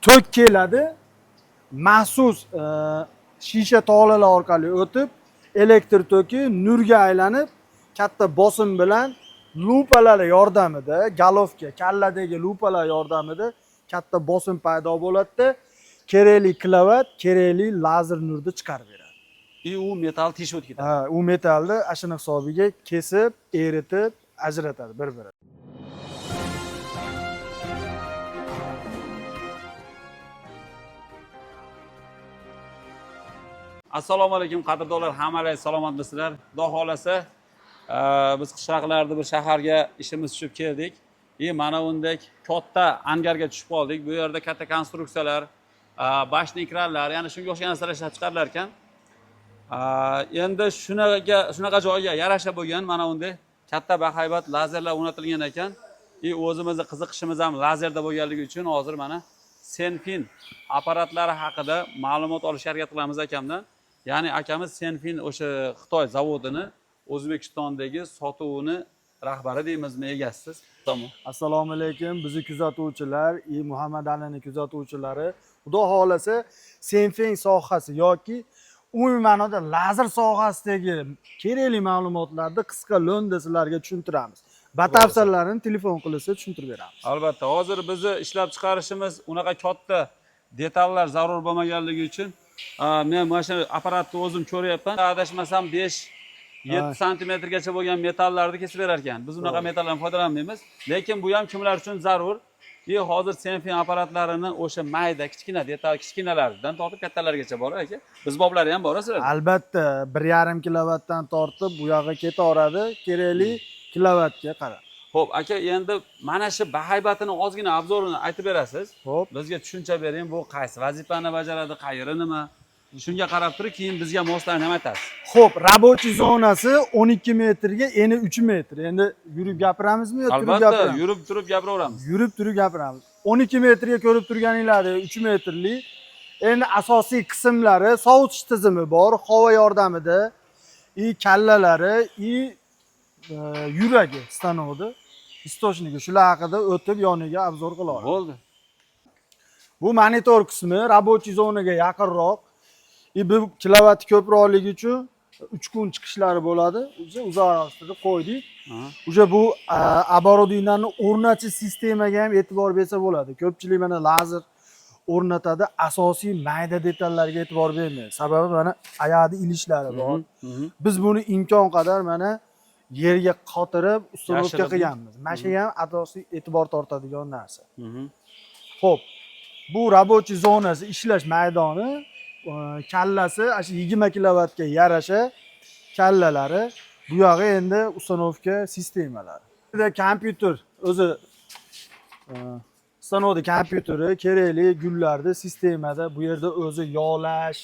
tok keladi. Maxsus shisha tolalar orqali o'tib, elektr toki nurga aylanib, katta bosim bilan lupalar yordamida, galovka, kalladagi lupalar yordamida katta bosim paydo bo'ladi. Kerakli kilovat, kerakli lazer nurni chiqarib beradi. U metal teshib o'tib ketadi. Ha, u metalni ashuna hisobiga kesib, eritib, ajratadi bir-biridan. Assalomu alaykum qadrdonlar, hammalar salomatmisizlar? Xudo xolasa, biz qishloqlarda bir shaharga ishimiz tushib keldik. Mana bunday katta angarga tushib qoldik. Bu yerda katta konstruksiyalar, bashni ekranlar, ya'ni shunga o'xshagan narsalar ishlab chiqarilar ekan. Endi shunaqa joyga yarasha bo'lgan mana bunday katta bahaybat lazerlar o'rnatilgan ekan. O'zimizni qiziqishimiz ham lazerda bo'lganligi uchun hozir mana Senfin apparatlari haqida ma'lumot olishga harakat qilamiz akamdan. Ya'ni akamiz Senfin o'sha Xitoy zavodini O'zbekistondagi sotuvini rahbari deymizmi, egasiz? Tamom. Assalomu alaykum, bizni kuzatuvchilar, Muhammad Alining kuzatuvchilari. Xudo xolasa, Senfin sohasi yoki umumiy ma'noda lazer sohasidagi kerakli ma'lumotlarni qisqa lo'nda sizlarga tushuntiramiz. Batafsillarini telefon qilsa tushuntirib beramiz. Albatta, hozir bizni ishlab chiqarishimiz unaqa katta detallar zarur bo'lmaganligi uchun men mana shu apparatni o'zim ko'ryapman. Adashmasam 5-7 santimetrgacha bo'lgan metallarni kesib berar ekan. Biz unaqa metallardan foydalanmaymiz, lekin bu ham kimlar uchun zarur. Hozir Senfin apparatlarini o'sha mayda, kichkina detal, kichkinalardan tortib kattalargacha bor aka. Biz boblari ham bor sizlar. Albatta, 1,5 kilovatdan tortib bu yoqqa ketaveradi, kerakli kilovatga qarab. Xo'p, aka, endi mana shu bahaybatini ozgina obzorini aytib berasiz. Xo'p, bizga tushuncha bering, bu qaysi vazifani bajaradi, qayeri nima? Shunga qarab turib, keyin bizga moslarini ham aytasiz. Xo'p, rabochiy zonasi 12 metrga eni 3 metr. Endi yurib gapiramizmi yoki turib Albatta, gapiramiz? yurib turib gapiraveramiz. Yurib turib gapiramiz. 12 metrga ko'rib turganinglarni 3 metrli. Endi asosiy qismlari sovutish tizimi bor, havo yordamida, kallalari, yuragi stanovda, istoshniki shular haqida o'tib yoniga obzor qilamiz. Bo'ldi. Bu monitor qismi rabochiy zonaga yaqinroq. Bu kilovat ko'proqligi uchun 3 kun chiqishlari bo'ladi. Uzoqroqda qo'ydik. O'sha bu оборудованияni o'rnatish sistemaga ham e'tibor bersa bo'ladi. Ko'pchilik mana lazer o'rnatadi, asosiy mayda detallarga e'tibor bermaydi. Sababi mana oyoqda ilishlari bor. Biz buni imkon qadar mana yerga qotirib, ustunovka qilganmiz. Mana shu ham asosiy e'tibor tortadigan narsa. Xo'p, bu rabochiy zonasi, ishlash maydoni, kallasi shu 20 kilovatga yarasha kallalari, bu yog'i endi ustunovka sistemalari. Burada kompyuter o'zi stanovda kompyuteri, kerakli gullarni sistemada bu yerda o'zi yog'lash,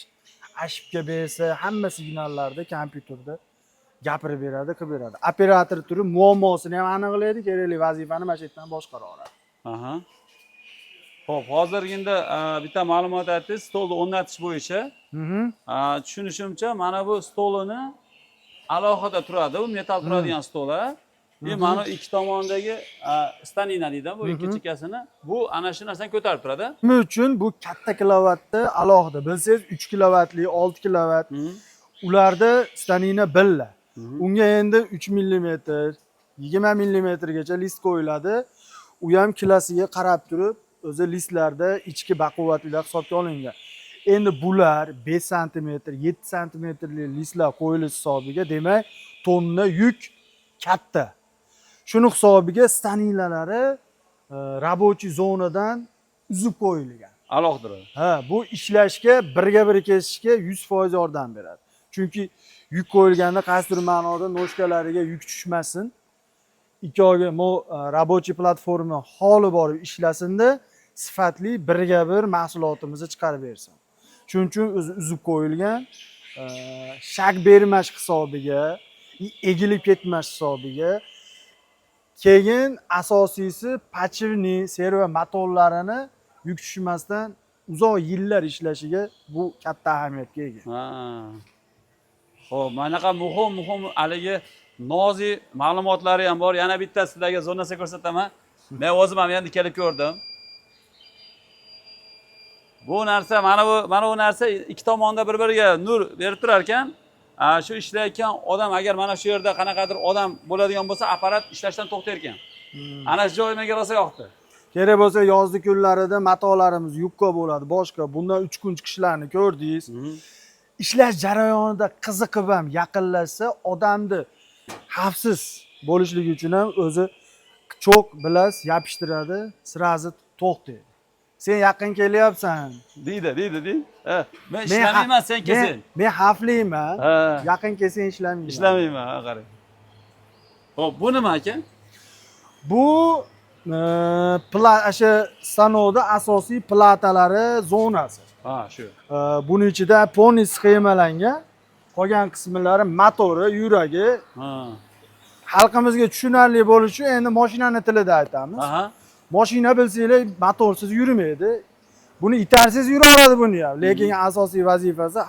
ashibga bersa, hamma signallarni kompyuterda gapirib beradi, qilib beradi. Operator turib muammosini ham aniqlaydi, kerakli vazifani mana shu yerdan boshqara oladi. Xo'p, hozir endi bitta ma'lumot aytdingiz, stolni o'rnatish bo'yicha. Tushunishimcha, mana bu stolini alohida turadi, bu metal turadigan stol. Mana ikki tomondagi stanina deydi, bu ikki chekkasini, bu ana shu narsani ko'tarib turadi. Nima uchun bu katta kilovatni alohida, bilsangiz 3 kilovatli, 6 kilovat ularda stanina billa. Unga endi 3 mm, 20 mm gacha list qo'yiladi. U ham kilosiga qarab turib, o'zi listlarda ichki baquvvatliklar hisobga olingan. Endi bular 5 cm, 7 cmli listlar qo'yilishi hisobiga, demak, tonna yuk katta. Shuni hisobiga staninalari rabochiy zonadan uzib qo'yilgan. Alohida. Bu ishlashga, birga-bir kesishga 100% yordam beradi. Chunki yuk qo'yilganda qaysidir ma'noda noshkalariga yuk tushmasin. Ikkoviga rabochiy platforma holi borib ishlasinda, sifatli birga-bir mahsulotimizni chiqarib bersin. Shuning uchun o'zi uzib qo'yilgan, shak bermash hisobiga, egilib ketmash hisobiga. Keyin asosiysi pachivni, servo motorlarini yuk tushmasdan uzoq yillar ishlashiga bu katta ahamiyatga ega. Xo'p, manaqa muhim haligi nozik ma'lumotlari ham bor. Yana bitta sizlarga zonasi ko'rsataman. Men o'zim ham endi kelib ko'rdim. Bu narsa mana bu narsa ikki tomonda bir-biriga nur berib turar ekan. Shu ishlayotgan odam agar mana shu yerda qanaqadir odam bo'ladigan bo'lsa, apparat ishlashdan to'xtar ekan. Ana shu joyi menga rosa yoqdi. Kerak bo'lsa yozgi kunlarida matolarimiz yupqa bo'ladi, boshqa. Bundan 3 kun chiqishlarni ko'rdingiz. Ishlash jarayonida qiziqib ham yaqinlashsa, odamni xavfsiz bo'lishligi uchun ham o'zi cho'q bilan yopishtiradi, sirazi to'xtaydi. Sen yaqin kelyapsan, deydi. Men ishlamayman, sen kelsang. Men xavfliman. Ha. Yaqin kelsang ishlamayman. Ishlamayman, qarang. Xo'p, bu nima ekan? Bu o'sha stanovda asosiy platalari zonasi. Ha, shu. Buning ichida poni sxemalangan, qolgan qismlari motori, yuragi. Ha. Xalqimizga tushunarli bo'lishi uchun endi mashinani tilida aytamiz. Aha. Mashina bilsanglar motorsiz yurmaydi. Buni itarsiz yura oladi buni ham, lekin asosiy vazifasi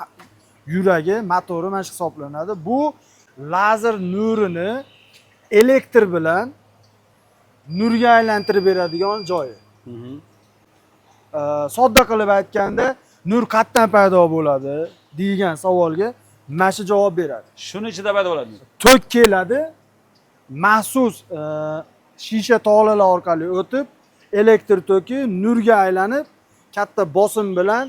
yuragi, motori mana shu hisoblanadi. Bu lazer nurini elektr bilan nurga aylantirib beradigan joyi. Sodda qilib aytganda, nur qayerdan paydo bo'ladi degan savolga mana shu javob beradi. Shuni ichida paydo bo'ladi. Tok keladi, maxsus shisha tolalar orqali o'tib, elektr toki nurga aylanib, katta bosim bilan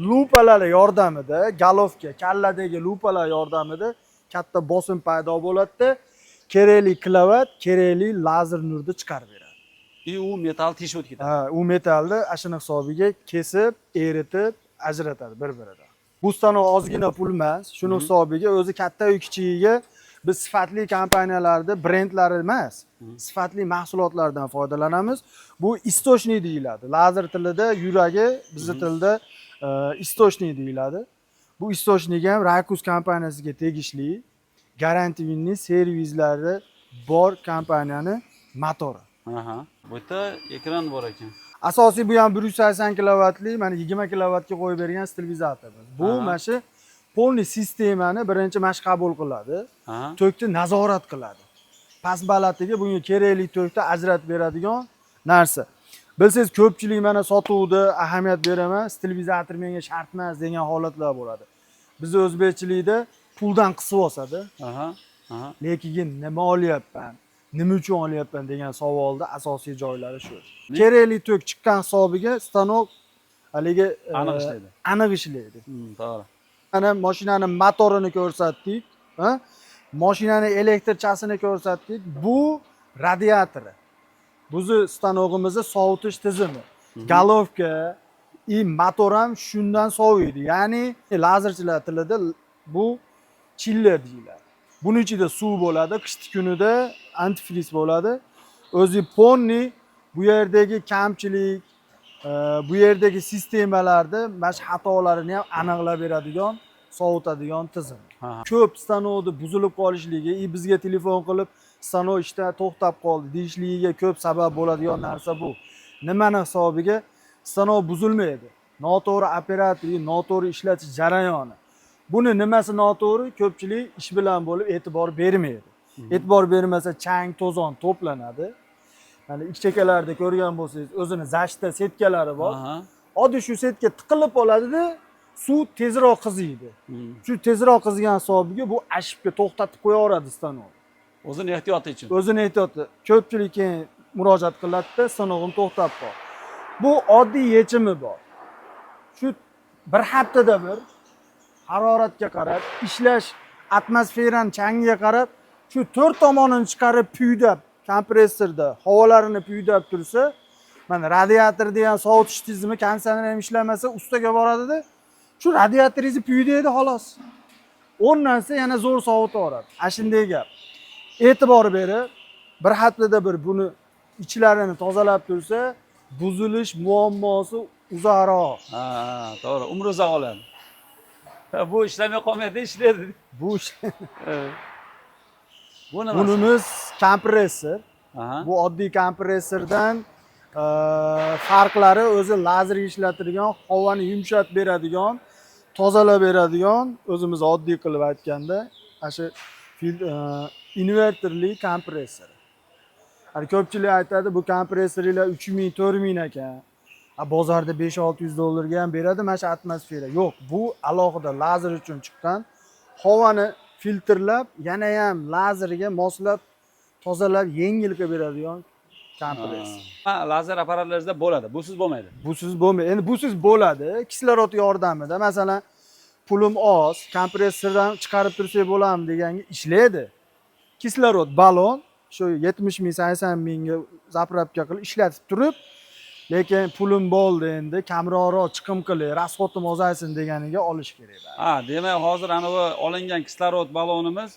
lupalar yordamida, galovka, kalladagi lupalar yordamida katta bosim paydo bo'ladi. Kerakli kilovat, kerakli lazer nurni chiqarib beradi. U metal teshib o'tib ketadi. Ha, u metalni ashuna hisobiga kesib, eritib, ajratadi bir-biridan. Bu stanov ozgina pul emas, shuning hisobiga o'zi katta yu kichigiga biz sifatli kompaniyalarda brendlar emas, sifatli mahsulotlardan foydalanamiz. Bu istochnik deyiladi. Lazer tilida yuragi, bizning tilda istochnik deyiladi. Bu istochnik ham Raykus kompaniyasiga tegishli, garantiyaviy servislari bor kompaniyani motori. Aha. Bu yerda ekran bor ekan. Asosiy bu ham 180 kilovatli, mana 20 kilovatga qo'yib bergan stelvizator. Bu mana shu polni sistemani birinchi mash qabul qiladi. Tokni nazorat qiladi. Past balandligi bunga kerakli tokni ajratib beradigan narsa. Bilsangiz, ko'pchilik mana sotuvda ahamiyat beraman, stelvizator menga shart emas degan holatlar bo'ladi. Biz o'zbekchilikda puldan qisib olsadi. Lekin nima olyapman? Nima uchun olyapman degan savolda asosiy joylari shu. Kerakli tok chiqqan hisobiga stanok haligi aniq ishlaydi. To'g'ri. Mana mashinani motorini ko'rsatdik, mashinani elektrchasini ko'rsatdik. Bu radiatori. Bizni stanogimizning sovutish tizimi. Galovka, motor ham shundan soviydi. Ya'ni lazerchilar tilida bu chiller deyiladi. Buning ichida suv bo'ladi, qish kunida antifriz bo'ladi. O'zi ponni bu yerdagi kamchilik, bu yerdagi sistemalarda mana shu xatolarini ham aniqlab beradigan, sovutadigan tizim. Ko'p stanovda buzilib qolishligi, bizga telefon qilib, stanov ishda to'xtab qoldi deyishligiga ko'p sabab bo'ladigan narsa bu. Nimani hisobiga? Stanov buzilmaydi. Noto'g'ri operator, noto'g'ri ishlatish jarayoni. Buni nimasi noto'g'ri? Ko'pchilik ish bilan bo'lib e'tibor bermaydi. E'tibor bermasa chang, to'zon to'planadi. Mana ichchakalarda ko'rgan bo'lsangiz, o'zini zashta setkalari bor. Oddiy shu setga tiqilib oladi-da, suv tezroq qiziydi. Shu tezroq qizigan hisobiga bu ashibga to'xtatib qo'ya oladi stanov. O'zini ehtiyoti uchun. O'zini ehtiyoti. Ko'pchilik keyin murojaat qiladi-da, stanovim to'xtab qol. Bu oddiy yechimi bor. Shu bir haftada bir haroratga qarab, ishlash atmosferani changiga qarab, shu 4 tomonini chiqarib puydab, kompressorda havolarini puydab tursa, mana radiatorda ham sovutish tizimi konditsioner ham ishlamasa, ustaga boradida, shu radiatoringizni puydaydi xolos. 10 narsa yana zo'r sovutib oladi. Shunday gap. E'tibor berib, bir haftada bir buni ichlarini tozalab tursa, buzilish muammosi uzoqroq. To'g'ri, umri uzoq bo'ladi. Bu ishlamay qolmaydi, ishlaydi. Bu Bu nima? Bunimiz kompressor. Bu oddiy kompressordan farqlari o'zi lazer ishlatilgan, havoni yumshatib beradigan, tozalab beradigan, o'zimiz oddiy qilib aytganda, shu inverterli kompressor. Ko'pchilik aytadi, bu kompressorlar 3000, 4000 ekan. Bozorda 5-600 dollarga ham beradi mana shu atmosfera. Yo'q, bu alohida lazer uchun chiqqan. Havoni filtrlab, yana ham lazerga moslab, tozalab, yengil qilib beradigan kompress. Lazer apparatlaringizda bo'ladi, busiz bo'lmaydi. Busiz bo'lmaydi. Endi busiz bo'ladi. Kislorod yordamida, masalan, pulim oz, kompressordan chiqarib tursak bo'ladimi deganga ishlaydi. Kislorod balon shu 70 ming, 80 mingga zapravka qilib ishlatib turib, lekin pulim bo'ldi endi, kamroqroq chiqim qilay, rasxotim ozaysin deganiga olish kerak. Demak, hozir ana bu olingan kislorod balonimiz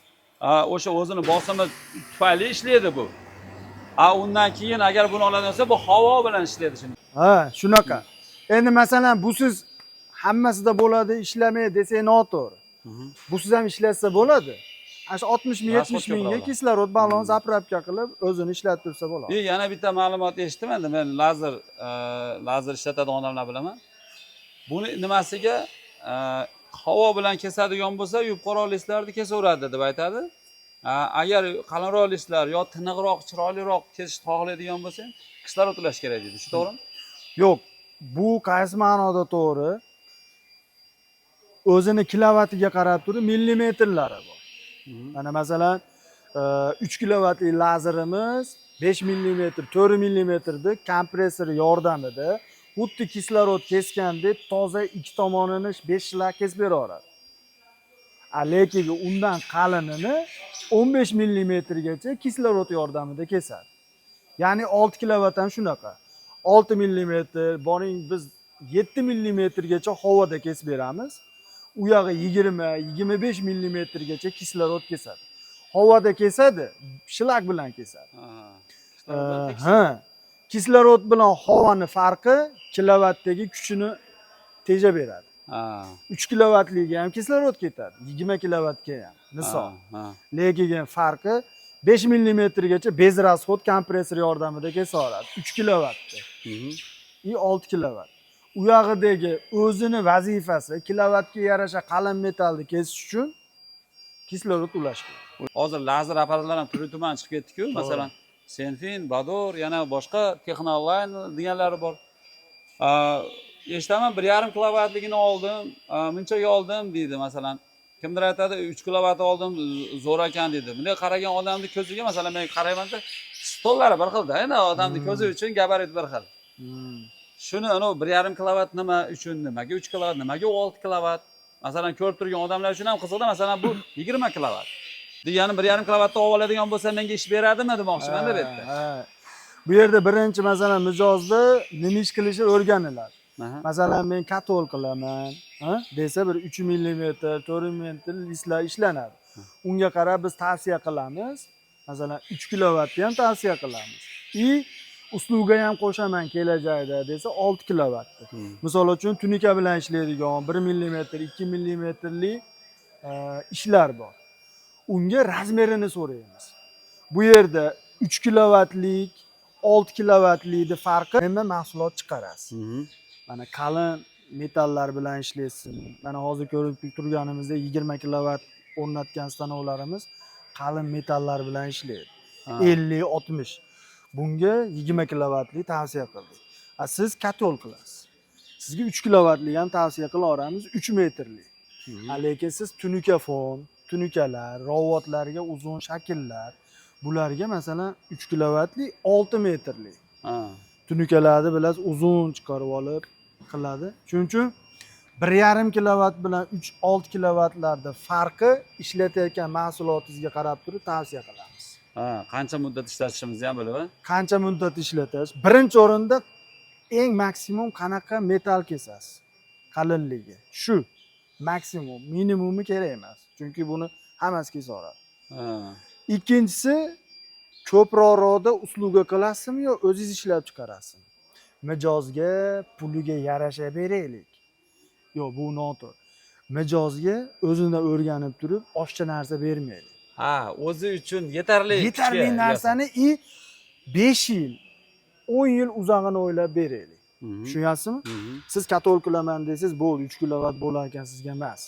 o'sha o'zini bosimi tufayli ishlaydi bu. Undan keyin agar buni oladigan bo'lsa, bu havo bilan ishlaydi shuni. Shunaqa. Endi masalan, busiz hammasida bo'ladi, ishlamay desak noto'g'ri. Busiz ham ishlatsa bo'ladi. Ana 60 ming, 70 mingga kislorod balon zapravka qilib o'zini ishlatib tursa bo'ladi. Yana bitta ma'lumot eshitdim endi, men lazer ishlatadigan odamlar bilaman. Buni nimasiga havo bilan kesadigan bo'lsa, yupqaroq listlarni kesaveradi deb aytadi. Agar qalinroq listlar yo tiniqroq, chiroyliroq kesishni xohlaydigan bo'lsang, kislorod ulash kerak deydi. Shu to'g'rimi? Yo'q, bu qaysi ma'noda to'g'ri? O'zini kilovatiga qarab turib millimetrlari bor. Mana masalan 3 kilovatli lazerimiz 5 mm, 4 mmda kompressor yordamida xuddi kislorod kesgandek toza ikki tomonini 5 shilak kesib beraveradi. Lekin undan qalinini 15 mmgacha kislorod yordamida kesadi. Ya'ni 6 kilovat ham shunaqa. 6 mm, boring biz 7 mmgacha havoda kesib beramiz. U yog'i 20-25 mmgacha kislorod kesadi. Havoda kesadi, shilak bilan kesadi. Kislorod bilan havoni farqi kilovatdagi kuchini tejab beradi. 3 kilovatliga ham kislorod ketadi, 20 kilovatga ham. Misol. Lekin farqi 5 mmgacha bez rasxod kompressor yordamida kesaveradi. 3 kilovatda. 6 kilovat. U yog'idagi o'zini vazifasi kilovatga yarasha qalin metalni kesish uchun kislorod ulash kerak. Hozir lazer apparatlari ham turli-tuman chiqib ketdi-ku, masalan, Senfin, Bador, yana boshqa Texnoline deganlari bor. Eshitaman 1,5 kilovatligini oldim, munchaga oldim deydi, masalan. Kimdir aytadi 3 kilovat oldim, zo'r ekan deydi. Bunday qaragan odamning ko'ziga, masalan, men qaraymanda, stollari bir xilda, endi odamning ko'zi uchun gabarit bir xil. Shuni 1,5 kilovat nima uchun, nimaga 3 kilovat, nimaga 6 kilovat? Masalan, ko'rib turgan odamlar uchun ham qiziqda, masalan, bu 20 kilovat. Degani 1,5 kilovatda oladigan bo'lsa, menga ish beradimi demoqchiman deb aytdi. Bu yerda birinchi masalan mijozda nima ish qilishni o'rganiladi. Masalan, men katol qilaman, desa bir 3 mm, 4 mm listlar ishlanadi. Unga qarab biz tavsiya qilamiz. Masalan, 3 kilovatni ham tavsiya qilamiz. Usluga ham qo'shaman kelajakda desa 6 kilovatni. Misol uchun tunika bilan ishlaydigan 1 mm, 2 mmli ishlar bor. Unga razmerini so'raymiz. Bu yerda 3 kilovatlik, 6 kilovatlikni farqi nima mahsulot chiqarasiz. Mana qalin metallar bilan ishlaysin. Mana hozir ko'rib turganimizda 20 kilovat o'rnatgan stanovlarimiz qalin metallar bilan ishlaydi. 50-60. Bunga 20 kilovatli tavsiya qildik. Siz katol qilasiz. Sizga 3 kilovatli ham tavsiya qila olamiz, 3 metrli. Lekin siz tunikafon, tunikalar, robotlarga uzun shakllar, bularga masalan 3 kilovatli 6 metrli. Tunikalarni bilasiz, uzun chiqarib olib qiladi. Shuning uchun 1,5 kilovat bilan 3-6 kilovatlarda farqi ishlatayotgan mahsulotingizga qarab turib tavsiya qilamiz. Qancha muddat ishlatishimizni ham bilib, qancha muddat ishlatish. Birinchi o'rinda eng maksimum qanaqa metal kesasiz? Qalinligi. Shu maksimum, minimumi kerak emas. Chunki buni hammasi kesaveradi. Ikkinchisi, ko'proqroqda usluga qilasizmi yo o'zingiz ishlab chiqarasizmi? Mijozga, puliga yarasha beraylik. Yo'q, bu noto'g'ri. Mijozga o'zidan o'rganib turib, oshcha narsa bermaylik. O'zi uchun yetarli narsani 5 yil, 10 yil uzog'ini o'ylab beraylik. Tushunyapsizmi? Siz katol qilaman desangiz, bo'ldi, 3 kilovat bo'lar ekan sizga emas.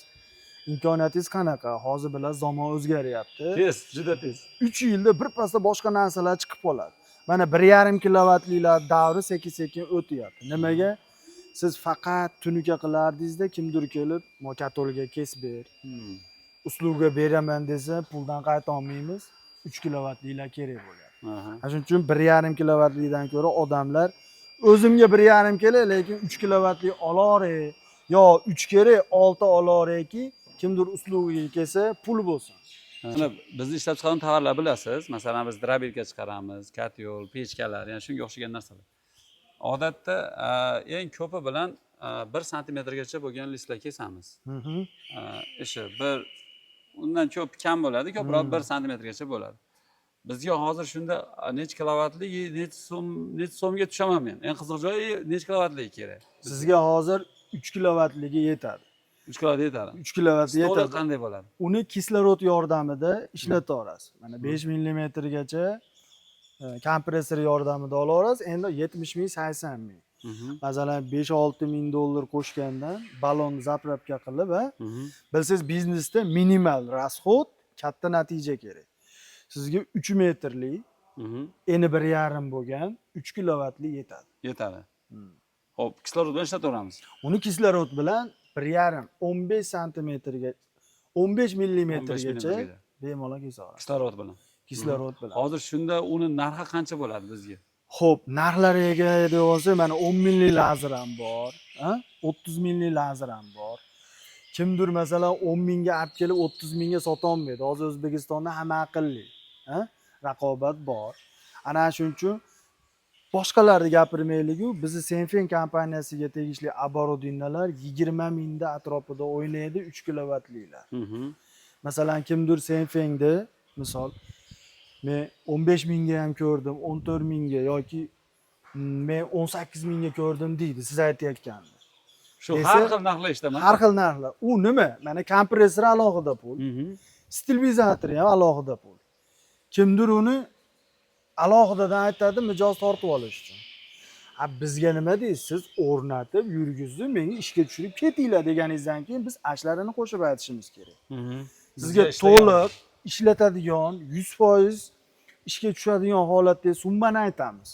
Imkoniyatingiz qanaqa? Hozir bilan zamon o'zgaryapti. Tez, juda tez. 3 yilda bir pasda boshqa narsalar chiqib qoladi. mana 1,5 kilovatlilar davri sekin o'tyapti. Nimaga? Siz faqat tunuka qilardingizda kimdir kelib, "Mokatolga kesib ber, usluga beraman" desa, puldan qayta olmaymiz. 3 kilovatlilar kerak bo'ladi. Shuning uchun 1,5 kilovatlidan ko'ra odamlar o'zimga 1,5 kerak, lekin 3 kilovatli olaveray yo 3 kerak, 6 olaverayki, kimdir uslugiga kelsa, pul bo'lsin. Mana bizni ishlab chiqargan tovarlar bilasiz. Masalan, biz drabelka chiqaramiz, katyol, pechkalar, ya'ni shunga o'xshagan narsalar. Odatda eng ko'pi bilan 1 santimetrgacha bo'lgan listlar kesamiz. Ishi undan kam bo'ladi, ko'proq 1 santimetrgacha bo'ladi. Bizga hozir shunda necha kilovatli, necha so'mga tushaman men. Eng qiziq joyi necha kilovatli kerak. Sizga hozir 3 kilovatligi yetadi. 3 kilovat yetadi. 3 kilovatli yetadi. Qanday bo'ladi? Uni kislorod yordamida ishlataverasiz. Mana 5 gacha kompressor yordamida olaverasiz. Endi 70 ming, 80 ming. Masalan, 5-6 ming dollar qo'shgandan ballonni zapravka qilib, bilsiz biznesda minimal rasxod, katta natija kerak. Sizga 3 metrli, eni 1,5 bo'lgan 3 kilovatli yetadi. Yetadi. Xo'p, kislorod bilan ishlataveramiz. Uni kislorod bilan 1,5 15 santimetrga 15 millimetrgacha bemalol kesaverasiz. Kislorod bilan. Kislorod bilan. Hozir shunda uni narxi qancha bo'ladi bizga? Xo'p, narxlariga deyolsa, mana 10 minglik lazer ham bor, 30 minglik lazer ham bor. Kimdir masalan 10 mingga olib kelib 30 mingga sota olmaydi. Hozir O'zbekistonda hamma aqlli, raqobat bor. Ana shuning uchun boshqalarni gapirmaylik-ku, bizni Senfen kompaniyasiga tegishli оборудованиялар 20 mingda atrofida o'ynaydi 3 kilovatlilar. Masalan, kimdir Senfen'da misol men 15 mingga ham ko'rdim, 14 mingga yoki men 18 mingga ko'rdim deydi, siz aytayotganda. Shu har xil narxlar ishlamaydi. Har xil narxlar. U nima? Mana kompressor alohida pul, stabilizatori ham alohida pul. Kimdir uni alohidadan aytadi, mijoz tortib olish uchun. Bizga nima deysiz? Siz o'rnatib, yurgizib, menga ishga tushirib ketinglar deganingizdan keyin biz ashlarini qo'shib aytishimiz kerak. Sizga to'liq ishlatadigan 100% ishga tushadigan holatda summani aytamiz.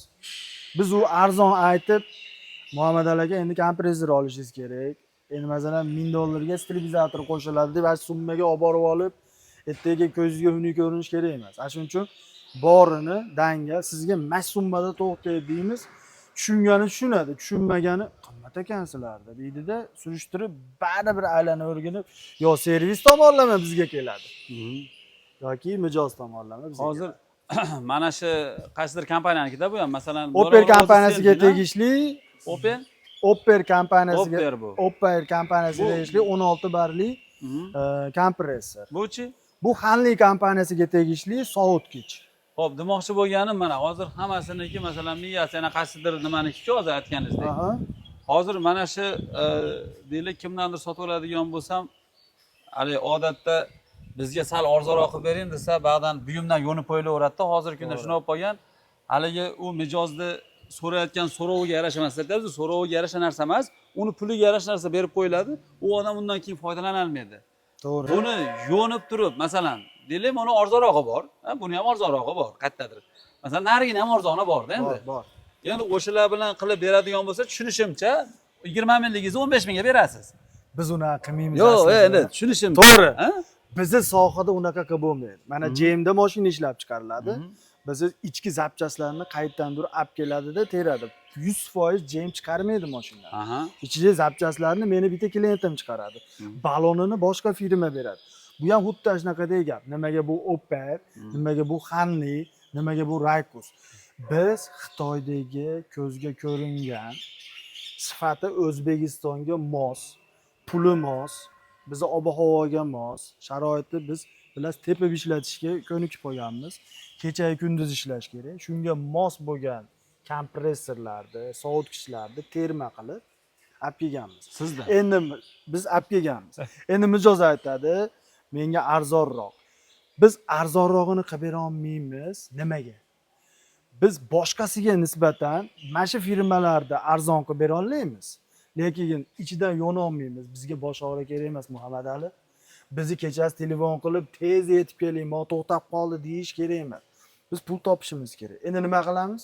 Biz u arzon aytib, Muhammad aka endi kompressor olishingiz kerak. Endi masalan 1000 dollarga stabilizator qo'shiladi deb summaga olib borib olib, ertaga ko'zingizga xunuk ko'rinish kerak emas. Shuning uchun borini dangal sizga mas summada to'xtaydi deymiz. Tushungani tushunadi, tushunmagani qimmat ekansizlarda deydi-da, surishtirib baribir aylanib o'rganib, yo servis tomonlama bizga keladi. Yoki mijoz tomonlama bizga. Hozir mana shu qaysidir kompaniyanikida bu ham masalan Opel kompaniyasiga tegishli Opel kompaniyasiga tegishli 16 barli kompressor. Bu-chi? Bu Hanli kompaniyasiga tegishli sovutgich. Xo'p, demoqchi bo'lganim mana hozir hammasiniki masalan miyasi yana qaysidir nimaniki hozir aytganingizdek. Hozir mana shu deylik kimdandir sotib oladigan bo'lsam, hali odatda bizga sal arzonroq qilib bering desa, ba'dan buyumdan yo'nib qo'yilaveradi-da. Hozirgi kunda shuni olib qolgan, haligi u mijozni so'rayotgan so'roviga yarasha emas deydi, so'roviga yarasha narsa emas, uni puliga yarasha narsa berib qo'yiladi, u odam undan keyin foydalana olmaydi. To'g'ri. Buni yo'nib turib, masalan, deylik, buni arzonrog'i bor, buni ham arzonrog'i bor, qayerdadir. Masalan, narigini ham arzoni bor-da endi. Bor. Endi o'shalar bilan qilib beradigan bo'lsa, tushunishimcha 20 mingligingizni 15 mingga berasiz. Biz uni qilmaymiz. Yo'q, endi tushunishim. To'g'ri. Bizni sohada unaqa qilib bo'lmaydi. Mana JMda mashina ishlab chiqariladi. Biz ichki zapchastlarni qayerdandir olib keladida teradi. 100% JM chiqarmaydi mashinalar. Ichki zapchastlarni meni bitta klientim chiqaradi. Balonini boshqa firma beradi. Bu ham xuddi shunaqadek gap. Nimaga bu Opel, nimaga bu Hanli, nimaga bu Raykus? Biz Xitoydagi ko'zga ko'ringan sifati O'zbekistonga mos, puli mos, bizni ob-havoga mos, sharoitni biz bilasiz tepib ishlatishga ko'nikib qolganmiz. Kecha kunduz ishlash kerak. Shunga mos bo'lgan kompressorlarni, sovutgichlarni terma qilib olib kelganmiz. Sizda. Endi biz olib kelganmiz. Endi mijoz aytadi, menga arzonroq. Biz arzonrog'ini qilib bera olmaymiz. Nimaga? Biz boshqasiga nisbatan mana shu firmalarda arzon qilib bera olmaymiz. Lekin ichidan yo'na olmaymiz. Bizga boshqalar kerak emas, Muhammad Ali. Bizni kechasi telefon qilib tez yetib keling, mo to'xtab qoldi deyish kerak emas. Biz pul topishimiz kerak. Endi nima qilamiz?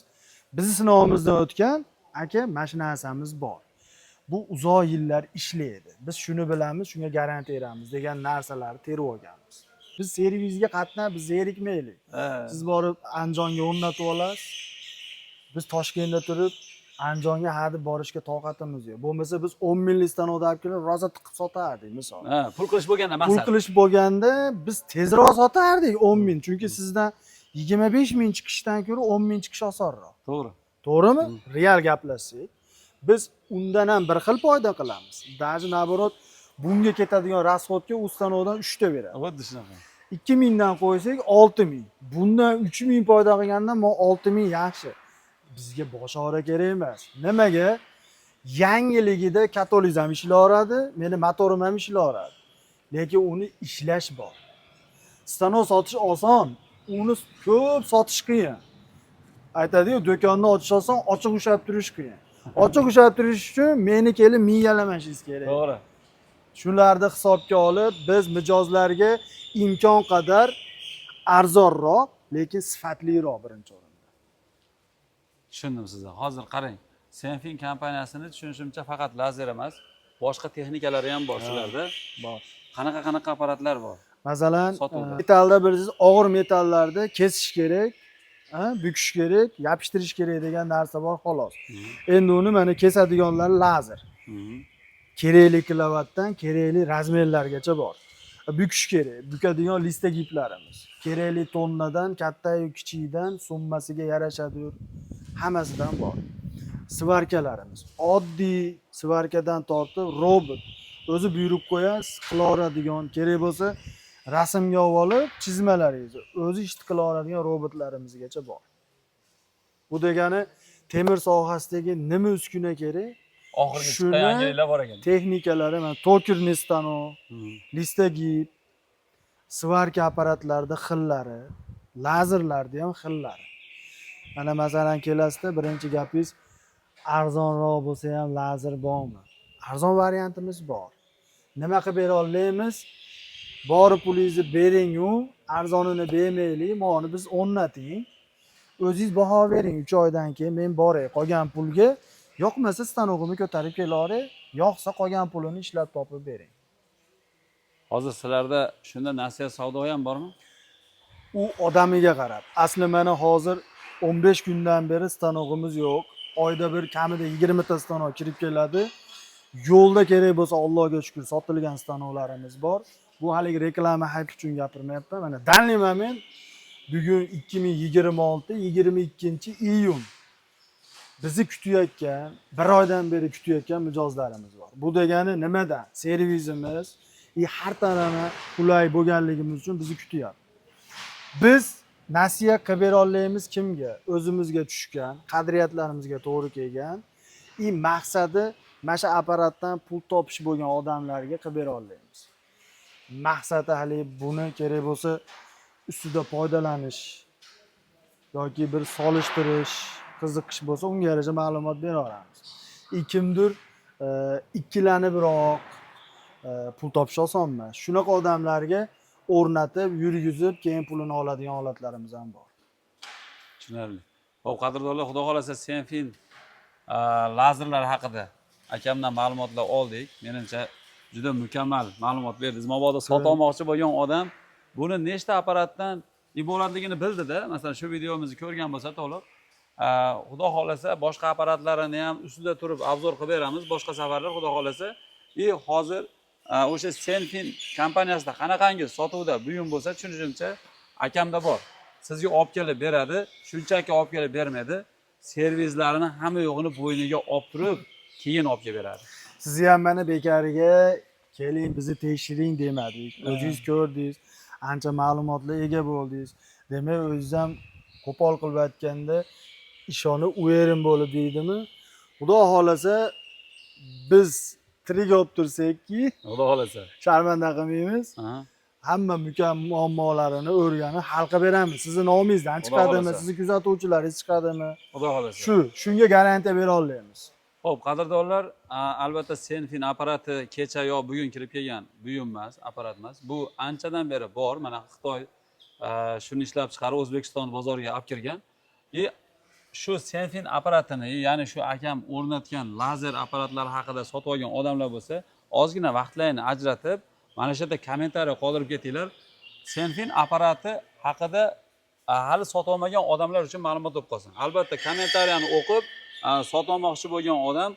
Bizni sinovimizdan o'tgan aka, mana shu narsamiz bor. Bu uzoq yillar ishlaydi. Biz shuni bilamiz, shunga garantiya beramiz degan narsalarni terib olganmiz. Biz servisiga qatnab, biz zerikmaylik. Siz borib Andijonga o'rnatib olasiz. Biz Toshkentda turib Andijonga hadeb borishga toqatimiz yo'q. Bo'lmasa biz 10 minglik stanovda olib kelib roza tiqib sotardik, misol. Pul qilish bo'lganda Pul maqsad. qilish bo'lganda biz tezroq sotardik 10 ming. Chunki sizdan 25 ming chiqishdan ko'ra 10 ming chiqish osonroq. To'g'ri. To'g'rimi? Real gaplashsak, biz undan ham bir xil foyda qilamiz. Даже наоборот, bunga ketadigan rasxodga u stanovdan 3 ta beradi. Xuddi shunaqa. 2 mingdan qo'ysak 6 ming. Bundan 3 ming foyda qilgandan 6 ming yaxshi. Bizga boshora kerak emas. Nimaga? Yangiligida kataliz ham ishlayveradi, meni motorim ham ishlayveradi. Lekin uni ishlash bor. Stanov sotish oson, uni ko'p sotish qiyin. Aytadi-yu, do'konni ochish oson, ochiq ushlab turish qiyin. Ochiq ushlab turish uchun meni kelib miyalamashingiz kerak. To'g'ri. Shularni hisobga olib, biz mijozlarga imkon qadar arzonroq, lekin sifatliroq birinchi o'rinda. Tushundim sizni. Hozir qarang. Senfin kompaniyasini tushunishimcha faqat lazer emas, boshqa texnikalari ham bor shularda. Bor. Qanaqa apparatlar bor? Masalan, Sotuvda. metallda bilasiz, og'ir metallarda kesish kerak, bukish kerak, yopishtirish kerak degan narsa bor xolos. Endi uni mana kesadiganlar lazer. Kerakli kilovatdan kerakli razmerlargacha bor. Bukish kerak, bukadigan lista giplarimiz. Kerakli tonnadan, kattayu kichikdan summasiga yarashadi, hammasidan bor. Svarkalarimiz. Oddiy svarkadan tortib robot o'zi buyruq qo'yasiz, qilaveradigan, kerak bo'lsa rasmga olib, chizmalaringizni o'zi ish qilaveradigan robotlarimizgacha bor. Bu degani temir sohasidagi nima uskuna kerak? Oxirgi chiqqan yangiliklar bor ekan. Texnikalari, mana tokirniy stanov, listagip, svarka apparatlarida xillari, lazerlarda ham xillari. Mana masalan kelasizda birinchi gapingiz arzonroq bo'lsa ham lazer bormi? Arzon variantimiz bor. Nima qilib bera olamiz? Borib pulingizni bering-u, arzonini bermaylik, mana biz o'rnating. O'zingiz baho bering, 3 oydan keyin men boray, qolgan pulga yoqmasa stanogimni ko'tarib kelaveray, yoqsa qolgan pulini ishlab topib bering. Hozir sizlarda shunda nasiya savdo ham bormi? U odamiga qarab. Asli mana hozir 15 kundan beri stanogimiz yo'q. Oyda bir kamida 20 ta stanok kirib keladi. Yo'lda kerak bo'lsa Allohga shukr sotilgan stanovlarimiz bor. Bu haligi reklama hype uchun gapirmayapman. Mana danli moment bugun 2026-22-iyun. Bizni kutayotgan, bir oydan beri kutayotgan mijozlarimiz bor. Bu degani nimadan? Servisimiz har tarafdan qulay bo'lganligimiz uchun bizni kutyapti. Biz nasiya qilib bera olamiz kimga? O'zimizga tushgan, qadriyatlarimizga to'g'ri kelgan, maqsadi mana shu apparatdan pul topish bo'lgan odamlarga qilib bera olamiz. Maqsadi hali buni kerak bo'lsa ustida foydalanish yoki bir solishtirish, qiziqish bo'lsa unga yarasha ma'lumot bera olamiz. Kimdir ikkilanibroq pul topish oson emas. Shunaqa odamlarga o'rnatib, yurgizib, keyin pulini oladigan holatlarimiz ham bor. Tushunarli. Xo'p, qadrdonlar, xudo xolasa Senfin lazerlar haqida akamdan ma'lumotlar oldik. Menimcha juda mukammal ma'lumot berdingiz. Mabodo sota olmoqchi bo'lgan odam buni nechta apparatdan iboratligini bildida. Masalan, shu videomizni ko'rgan bo'lsa to'liq, xudo xolasa boshqa apparatlarini ham ustida turib obzor qilib beramiz. Boshqa safarlar xudo xolasa. Hozir o'sha Senfin kompaniyasida qanaqangi sotuvda buyum bo'lsa, tushunishimcha akamda bor. Sizga olib kelib beradi, shunchaki olib kelib bermaydi. Servislarini hamma yo'g'ini bo'yniga olib turib, keyin olib kelib beradi. Sizni ham mana bekariga keling, bizni tekshiring demadik. O'zingiz ko'rdingiz, ancha ma'lumotlarga ega bo'ldingiz. Demak, o'zingiz ham qo'pol qilib aytganda ishonib uyerim bo'lib deydimi? Xudo xolasa biz tirik olib tursakki, Xudo xolasa sharmanda qilmaymiz. Hamma muammolarini o'rganib hal qilib beramiz. Sizni nomingizdan chiqadimi, sizni kuzatuvchilaringiz chiqadimi? Xudo xolasa. Shunga garantiya bera olamiz. Xo'p, qadrdonlar, albatta Senfin apparati kecha yo bugun kirib kelgan buyum emas, apparat emas. Bu anchadan beri bor. Mana Xitoy shuni ishlab chiqarib O'zbekiston bozoriga olib kirgan. Shu Senfin apparatini, ya'ni shu akam o'rnatgan lazer apparatlari haqida sotib olgan odamlar bo'lsa, ozgina vaqtlarini ajratib, mana shu yerda kommentariy qoldirib ketinglar. Senfin apparati haqida hali sotib olmagan odamlar uchun ma'lumot bo'lib qolsin. Albatta, kommentariyani o'qib, sotib olmoqchi bo'lgan odam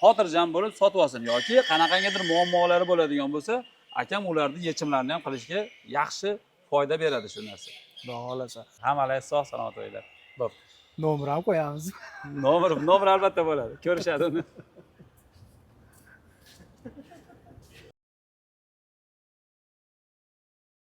xotirjam bo'lib sotib olsin yoki qanaqangidir muammolari bo'ladigan bo'lsa, akam ularning yechimlarini ham qilishga yaxshi foyda beradi shu narsa. Xudo xolasa. Hammalar sog' salomat bo'linglar. Bo'p. Nomer ham qo'yamiz. Nomer albatta bo'ladi. Ko'rishadi uni.